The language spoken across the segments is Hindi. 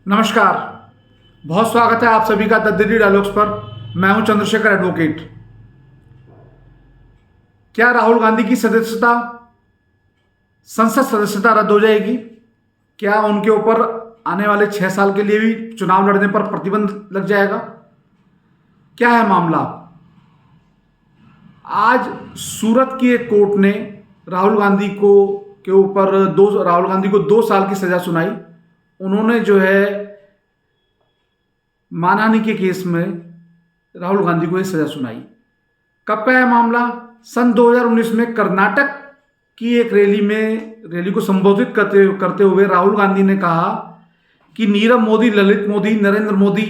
नमस्कार। बहुत स्वागत है आप सभी का द दिल्ली डायलॉग्स पर। मैं हूं चंद्रशेखर एडवोकेट। क्या राहुल गांधी की सदस्यता संसद सदस्यता रद्द हो जाएगी? क्या उनके ऊपर आने वाले 6 साल के लिए भी चुनाव लड़ने पर प्रतिबंध लग जाएगा? क्या है मामला? आज सूरत की एक कोर्ट ने राहुल गांधी को 2 साल की सजा सुनाई। उन्होंने जो है मानहानि के केस में राहुल गांधी को यह सजा सुनाई। कब का है मामला? सन 2019 में कर्नाटक की एक रैली को संबोधित करते हुए राहुल गांधी ने कहा कि नीरव मोदी, ललित मोदी, नरेंद्र मोदी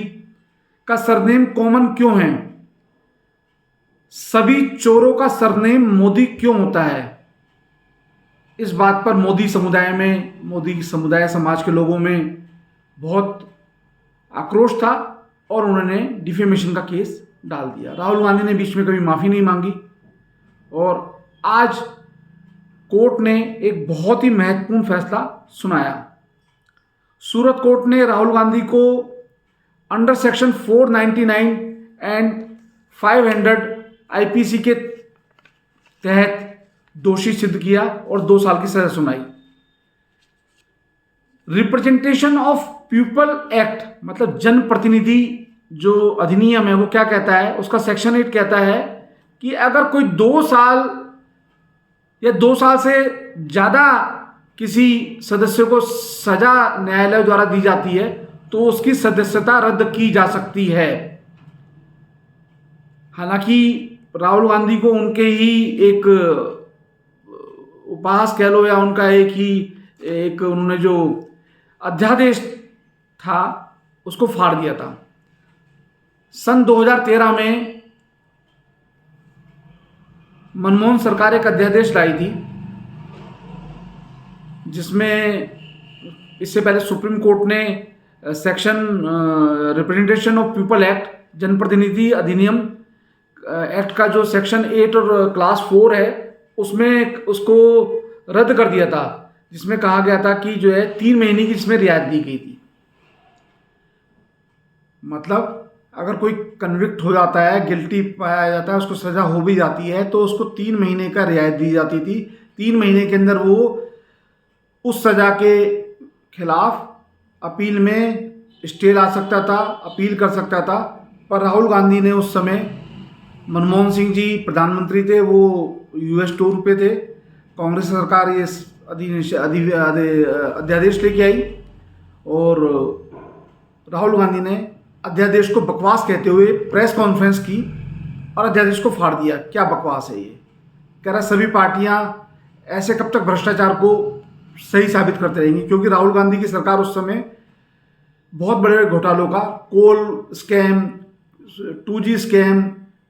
का सरनेम कॉमन क्यों है? सभी चोरों का सरनेम मोदी क्यों होता है? इस बात पर मोदी समुदाय समाज के लोगों में बहुत आक्रोश था और उन्होंने डिफेमेशन का केस डाल दिया। राहुल गांधी ने बीच में कभी माफ़ी नहीं मांगी और आज कोर्ट ने एक बहुत ही महत्वपूर्ण फैसला सुनाया। सूरत कोर्ट ने राहुल गांधी को अंडर सेक्शन 499 एंड 500 आईपीसी के तहत दोषी सिद्ध किया और 2 साल की सजा सुनाई। रिप्रेजेंटेशन ऑफ पीपल एक्ट मतलब जनप्रतिनिधि जो अधिनियम है वो क्या कहता है? उसका सेक्शन 8 कहता है कि अगर कोई 2 साल या 2 साल से ज़्यादा किसी सदस्य को सजा न्यायालय द्वारा दी जाती है तो उसकी सदस्यता रद्द की जा सकती है। हालांकि राहुल गांधी को उनके ही एक उपहास कह लो या उनका उन्होंने जो अध्यादेश था उसको फाड़ दिया था। सन 2013 में मनमोहन सरकार एक अध्यादेश लाई थी जिसमें इससे पहले सुप्रीम कोर्ट ने section representation of people act, जनप्रतिनिधि अधिनियम एक्ट का जो सेक्शन 8 और क्लास 4 है उसमें उसको रद्द कर दिया था, जिसमें कहा गया था कि जो है 3 महीने की जिसमें रियायत दी गई थी। मतलब अगर कोई कन्विक्ट हो जाता है, गिल्टी पाया जाता है, उसको सज़ा हो भी जाती है तो उसको 3 महीने का रियायत दी जाती थी। 3 महीने के अंदर वो उस सज़ा के खिलाफ अपील में स्टे ला सकता था, अपील कर सकता था। पर राहुल गांधी ने उस समय, मनमोहन सिंह जी प्रधानमंत्री थे, वो यूएस टूर पे थे, कांग्रेस सरकार ये अध्यादेश लेके आई और राहुल गांधी ने अध्यादेश को बकवास कहते हुए प्रेस कॉन्फ्रेंस की और अध्यादेश को फाड़ दिया। क्या बकवास है ये? कह रहा सभी पार्टियां ऐसे कब तक भ्रष्टाचार को सही साबित करते रहेंगी, क्योंकि राहुल गांधी की सरकार उस समय बहुत बड़े बड़े घोटालों का, coal scam, 2G scam,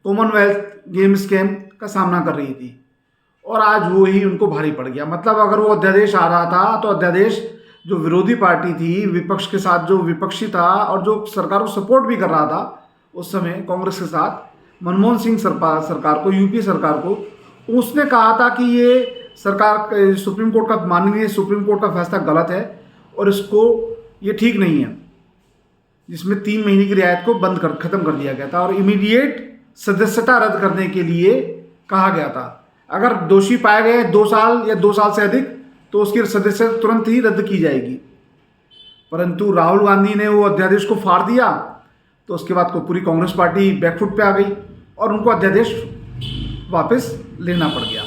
Commonwealth game scam का सामना कर रही थी और आज वो ही उनको भारी पड़ गया। मतलब अगर वो अध्यादेश आ रहा था तो अध्यादेश जो विरोधी पार्टी थी, विपक्ष के साथ जो विपक्षी था और जो सरकार को सपोर्ट भी कर रहा था उस समय कांग्रेस के साथ, मनमोहन सिंह सरकार को, यूपी सरकार को, उसने कहा था कि ये सरकार सुप्रीम कोर्ट का, माननीय सुप्रीम कोर्ट का फैसला गलत है और इसको ये ठीक नहीं है, जिसमें 3 महीने की रियायत को खत्म कर दिया गया था और इमीडिएट सदस्यता रद्द करने के लिए कहा गया था। अगर दोषी पाए गए 2 साल या 2 साल से अधिक तो उसकी सदस्यता तुरंत ही रद्द की जाएगी। परंतु राहुल गांधी ने वो अध्यादेश को फाड़ दिया तो उसके बाद को पूरी कांग्रेस पार्टी बैकफुट पे आ गई और उनको अध्यादेश वापस लेना पड़ गया।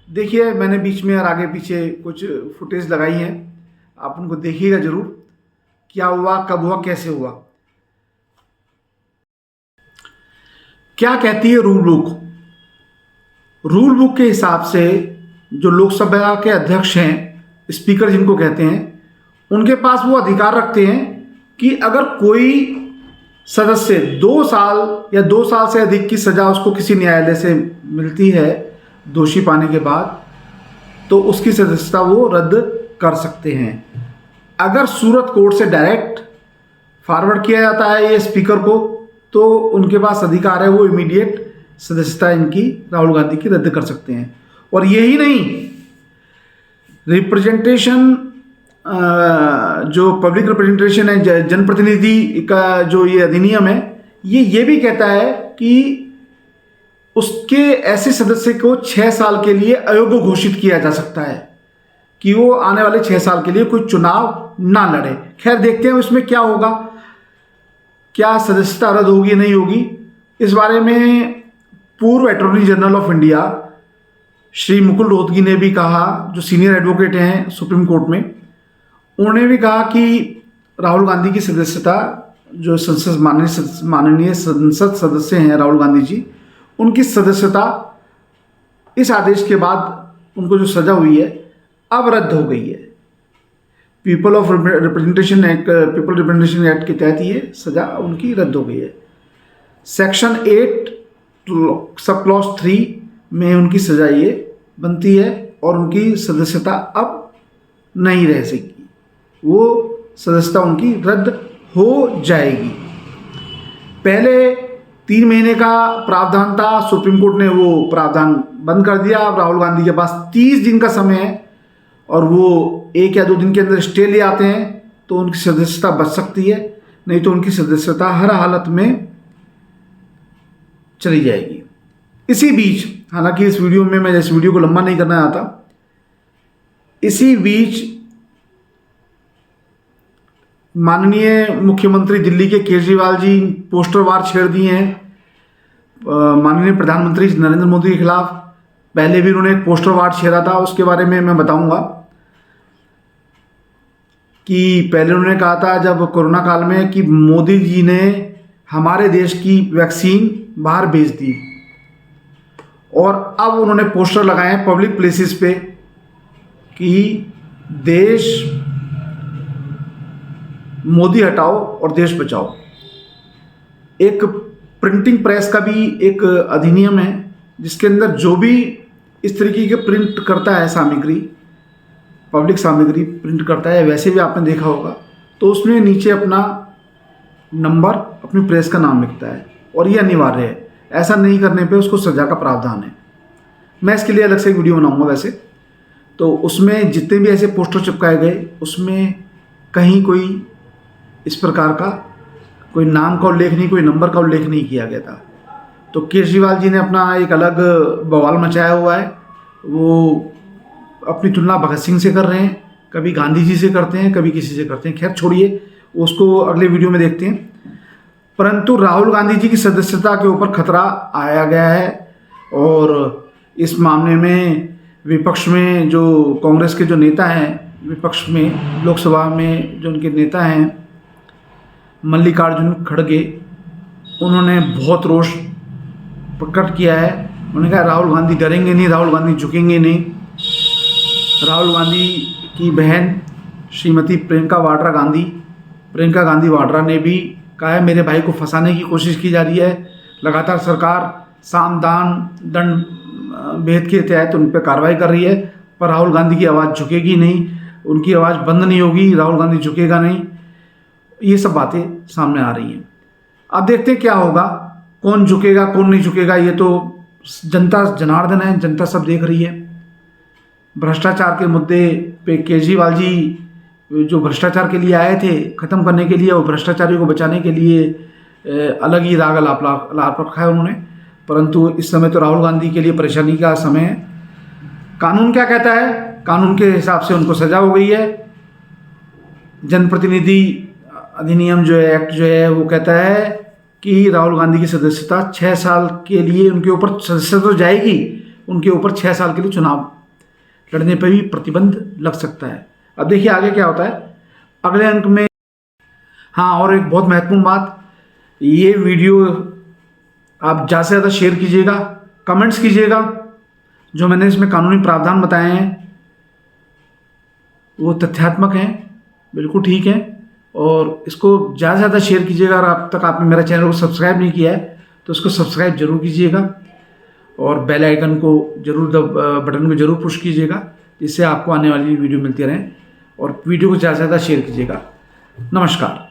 देखिए, मैंने बीच में और आगे पीछे कुछ फुटेज लगाई हैं, आप उनको देखिएगा जरूर, क्या हुआ, कब हुआ, कैसे हुआ। क्या कहती है रूल बुक? रूल बुक के हिसाब से जो लोकसभा के अध्यक्ष हैं, स्पीकर जिनको कहते हैं, उनके पास वो अधिकार रखते हैं कि अगर कोई सदस्य 2 साल या 2 साल से अधिक की सजा उसको किसी न्यायालय से मिलती है दोषी पाने के बाद, तो उसकी सदस्यता वो रद्द कर सकते हैं। अगर सूरत कोर्ट से डायरेक्ट फॉरवर्ड किया जाता है ये स्पीकर को तो उनके पास अधिकार है, वो इमीडिएट सदस्यता इनकी राहुल गांधी की रद्द कर सकते हैं। और यही नहीं, रिप्रेजेंटेशन जो पब्लिक रिप्रेजेंटेशन है, जनप्रतिनिधि का जो ये अधिनियम है, ये भी कहता है कि उसके ऐसे सदस्य को 6 साल के लिए अयोग्य घोषित किया जा सकता है कि वो आने वाले 6 साल के लिए कोई चुनाव ना लड़े। खैर देखते हैं इसमें क्या होगा, क्या सदस्यता रद्द होगी नहीं होगी। इस बारे में पूर्व attorney general of India Shri Mukul Rohatgi ने भी कहा, जो सीनियर एडवोकेट हैं सुप्रीम कोर्ट में, उन्होंने भी कहा कि राहुल गांधी की सदस्यता, जो माननीय संसद सदस्य हैं राहुल गांधी जी, उनकी सदस्यता इस आदेश के बाद उनको जो सजा हुई है अब रद्द हो गई है। पीपल रिप्रेजेंटेशन एक्ट के तहत ये सजा उनकी रद्द हो गई है। सेक्शन 8 सब क्लॉज 3 में उनकी सजा ये बनती है और उनकी सदस्यता अब नहीं रह सकेगी, वो सदस्यता उनकी रद्द हो जाएगी। पहले 3 महीने का प्रावधान था, सुप्रीम कोर्ट ने वो प्रावधान बंद कर दिया। अब राहुल गांधी के पास 30 दिन का समय है और वो 1 या 2 दिन के अंदर स्टे ले आते हैं तो उनकी सदस्यता बच सकती है, नहीं तो उनकी सदस्यता हर हालत में चली जाएगी। इसी बीच, हालांकि इस वीडियो में मैं इस वीडियो को लंबा नहीं करना चाहता, इसी बीच माननीय मुख्यमंत्री दिल्ली के केजरीवाल जी पोस्टर वार छेड़ दिए हैं माननीय प्रधानमंत्री नरेंद्र मोदी के खिलाफ। पहले भी उन्होंने एक पोस्टर वार छेड़ा था, उसके बारे में मैं बताऊंगा कि पहले उन्होंने कहा था जब कोरोना काल में कि मोदी जी ने हमारे देश की वैक्सीन बाहर भेज दी, और अब उन्होंने पोस्टर लगाए हैं पब्लिक प्लेसेस पे कि देश मोदी हटाओ और देश बचाओ। एक प्रिंटिंग प्रेस का भी एक अधिनियम है जिसके अंदर जो भी इस तरीके के प्रिंट करता है सामग्री, पब्लिक सामग्री प्रिंट करता है, वैसे भी आपने देखा होगा, तो उसमें नीचे अपना नंबर, अपनी प्रेस का नाम लिखता है और ये अनिवार्य है। ऐसा नहीं करने पे उसको सज़ा का प्रावधान है। मैं इसके लिए अलग से एक वीडियो बनाऊंगा वैसे। तो उसमें जितने भी ऐसे पोस्टर चिपकाए गए उसमें कहीं कोई इस प्रकार का कोई नाम का उल्लेख नहीं, कोई नंबर का उल्लेख नहीं किया गया था। तो केजरीवाल जी ने अपना एक अलग बवाल मचाया हुआ है। वो अपनी तुलना भगत सिंह से कर रहे हैं, कभी गांधी जी से करते हैं, कभी किसी से करते हैं। खैर छोड़िए, उसको अगले वीडियो में देखते हैं। परंतु राहुल गांधी जी की सदस्यता के ऊपर खतरा आया गया है और इस मामले में विपक्ष में जो कांग्रेस के जो नेता हैं, विपक्ष में लोकसभा में जो उनके नेता हैं मल्लिकार्जुन खड़गे, उन्होंने बहुत रोष प्रकट किया है। उन्होंने कहा राहुल गांधी डरेंगे नहीं, राहुल गांधी झुकेंगे नहीं। राहुल गांधी की बहन श्रीमती प्रियंका गांधी वाड्रा ने भी कहा है मेरे भाई को फंसाने की कोशिश की जा रही है। लगातार सरकार साम दान दंड भेद के तहत उन पर कार्रवाई कर रही है, पर राहुल गांधी की आवाज़ झुकेगी नहीं, उनकी आवाज़ बंद नहीं होगी, राहुल गांधी झुकेगा नहीं। ये सब बातें सामने आ रही हैं। अब देखते हैं क्या होगा, कौन झुकेगा कौन नहीं झुकेगा, ये तो जनता जनार्दन है, जनता सब देख रही है। भ्रष्टाचार के मुद्दे पे केजरीवाल जी जो भ्रष्टाचार के लिए आए थे ख़त्म करने के लिए और भ्रष्टाचारियों को बचाने के लिए अलग ही राग लाप रखा है उन्होंने। परंतु इस समय तो राहुल गांधी के लिए परेशानी का समय है। कानून क्या कहता है? कानून के हिसाब से उनको सजा हो गई है। जनप्रतिनिधि अधिनियम जो है, एक्ट जो है, वो कहता है कि राहुल गांधी की सदस्यता 6 साल के लिए उनके ऊपर सदस्यता तो जाएगी, उनके ऊपर 6 साल के लिए चुनाव लड़ने पर भी प्रतिबंध लग सकता है। अब देखिए आगे क्या होता है अगले अंक में। हाँ, और एक बहुत महत्वपूर्ण बात, ये वीडियो आप ज़्यादा से ज़्यादा शेयर कीजिएगा, कमेंट्स कीजिएगा। जो मैंने इसमें कानूनी प्रावधान बताए हैं वो तथ्यात्मक हैं, बिल्कुल ठीक हैं, और इसको ज़्यादा से ज़्यादा शेयर कीजिएगा। और अब तक आपने मेरा चैनल को सब्सक्राइब नहीं किया है तो उसको सब्सक्राइब जरूर कीजिएगा और बेल आइकन को बटन को जरूर पुश कीजिएगा, जिससे आपको आने वाली वीडियो मिलती रहें। और वीडियो को ज़्यादा से ज़्यादा शेयर कीजिएगा। नमस्कार।